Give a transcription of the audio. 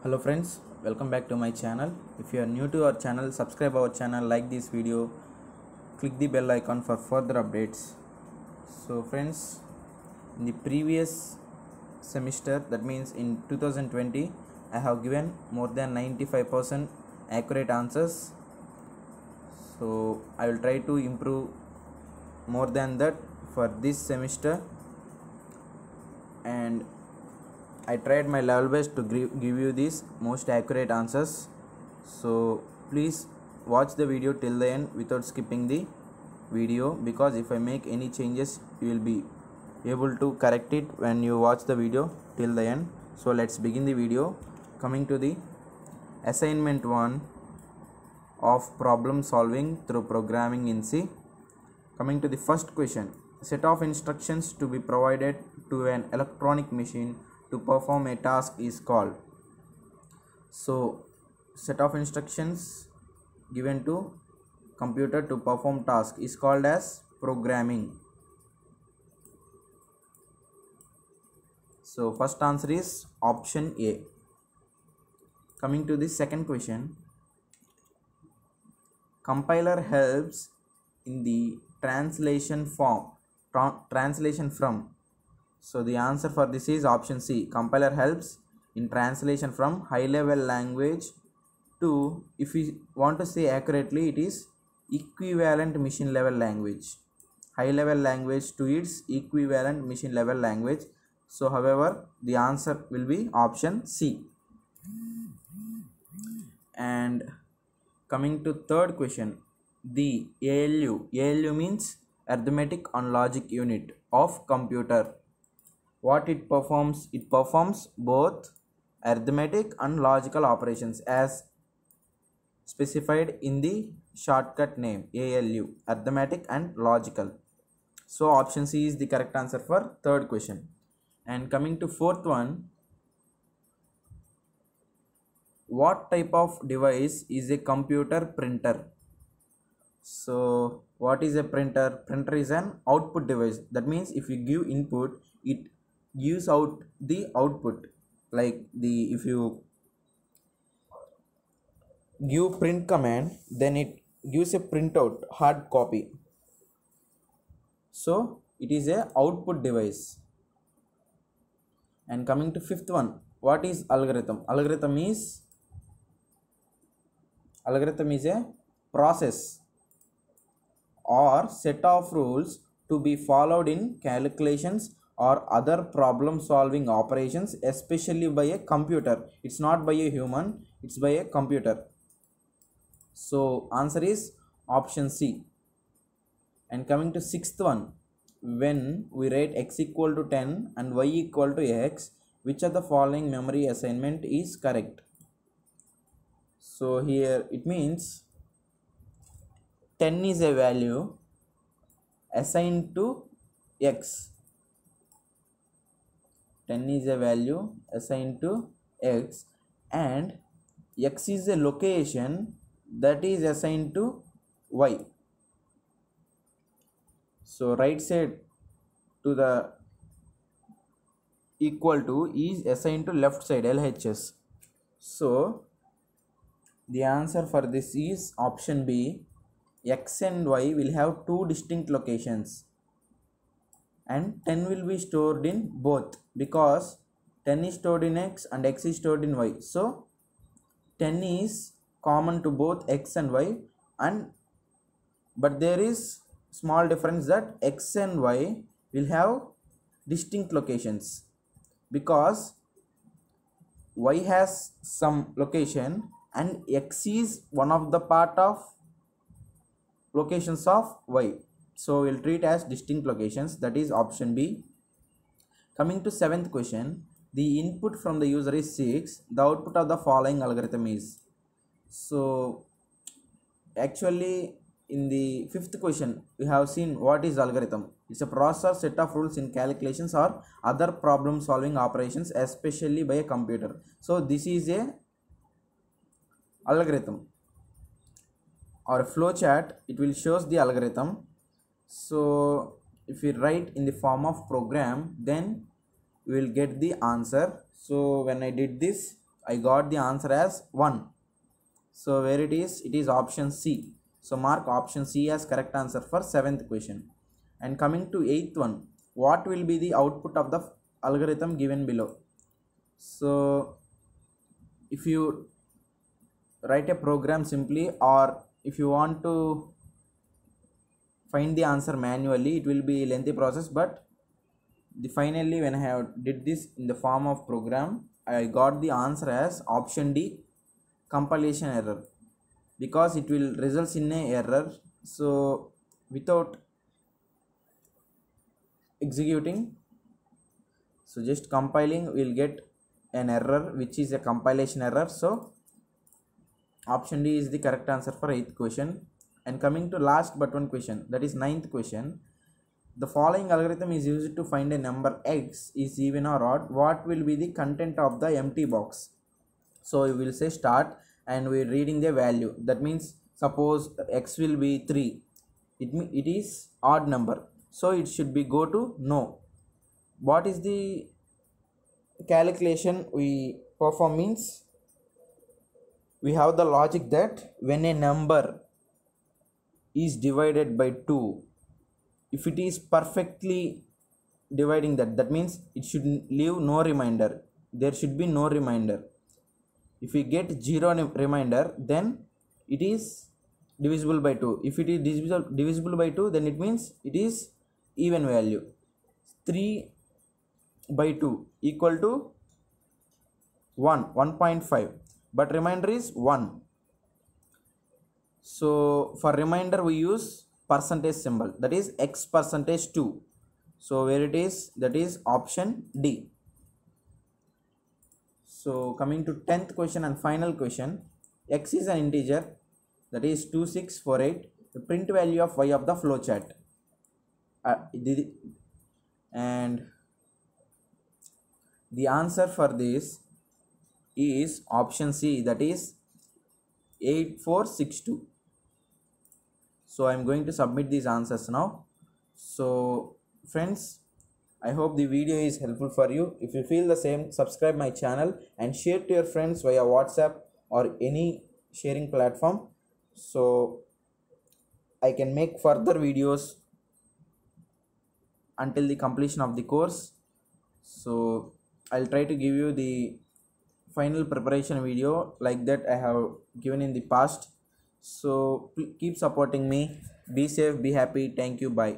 Hello friends, welcome back to my channel. If you are new to our channel, subscribe our channel, like this video, click the bell icon for further updates. So friends, in the previous semester, that means in 2020, I have given more than 95% accurate answers. So I will try to improve more than that for this semester, and I tried my level best to give you these most accurate answers. So please watch the video till the end without skipping the video, because if I make any changes you will be able to correct it when you watch the video till the end. So let's begin the video. Coming to the assignment 1 of problem solving through programming in C. Coming to the first question, set of instructions to be provided to an electronic machine to perform a task is called. So set of instructions given to computer to perform task is called as programming. So first answer is option A. Coming to the second question, compiler helps in the translation from. So the answer for this is option C. Compiler helps in translation from high level language to, if we want to say accurately, it is equivalent machine level language. High level language to its equivalent machine level language. So however, the answer will be option C. And coming to third question, the ALU means arithmetic and logic unit of computer. What it performs both arithmetic and logical operations as specified in the shortcut name ALU, arithmetic and logical. So option C is the correct answer for third question. And coming to fourth one, what type of device is a computer printer? So what is a printer? Printer is an output device. That means if you give input, it gives out the output. Like if you give print command, then it gives a printout, hard copy. So it is a output device. And coming to fifth one, what is algorithm? Algorithm is a process or set of rules to be followed in calculations or other problem solving operations, especially by a computer. It's not by a human, it's by a computer. So answer is option C. And coming to sixth one, when we write x equal to 10 and y equal to x, which of the following memory assignment is correct? So here it means 10 is a value assigned to x. 10 is a value assigned to x, and x is a location that is assigned to y. So right side to the equal to is assigned to left side, LHS. So the answer for this is option B. X and y will have two distinct locations, and 10 will be stored in both, because 10 is stored in x and x is stored in y. So 10 is common to both x and y, but there is small difference that x and y will have distinct locations, because y has some location and x is one of the part of locations of y. So we'll treat as distinct locations, that is option B. Coming to seventh question, the input from the user is 6, the output of the following algorithm is. So actually in the fifth question we have seen what is algorithm. It's a process or set of rules in calculations or other problem solving operations, especially by a computer. So this is a algorithm or a flow chart. It will shows the algorithm. So if we write in the form of program, then we will get the answer. So when I did this, I got the answer as 1. So where it is option C. So mark option C as correct answer for 7th question. And coming to 8th one, what will be the output of the algorithm given below? So if you write a program simply, or if you want to find the answer manually, it will be a lengthy process, but finally when I have did this in the form of program, I got the answer as option D, compilation error, because it will result in a error. So without executing, so just compiling, we'll get an error which is a compilation error. So option D is the correct answer for 8th question. And coming to last but one question, that is 9th question. The following algorithm is used to find a number x is even or odd. What will be the content of the empty box? So we will say start and we are reading the value. That means suppose x will be 3. It is odd number. So it should be go to no. What is the calculation we perform means we have the logic that when a number is divided by 2, if it is perfectly dividing that means it should leave no remainder. There should be no remainder. If we get 0 remainder, then it is divisible by 2. If it is divisible by 2, then it means it is even value. 3 by 2 equal to 1.5, but remainder is 1. So for remainder we use percentage symbol, that is x percentage 2. So where it is, that is option D. So coming to 10th question and final question, x is an integer, that is 2648, the print value of y of the flowchart. And the answer for this is option C, that is 8462. So I am going to submit these answers now. So friends, I hope the video is helpful for you. If you feel the same, subscribe my channel and share to your friends via WhatsApp or any sharing platform, so I can make further videos until the completion of the course. So I'll try to give you the final preparation video like that I have given in the past. So keep supporting me. Be safe, be happy. Thank you. Bye.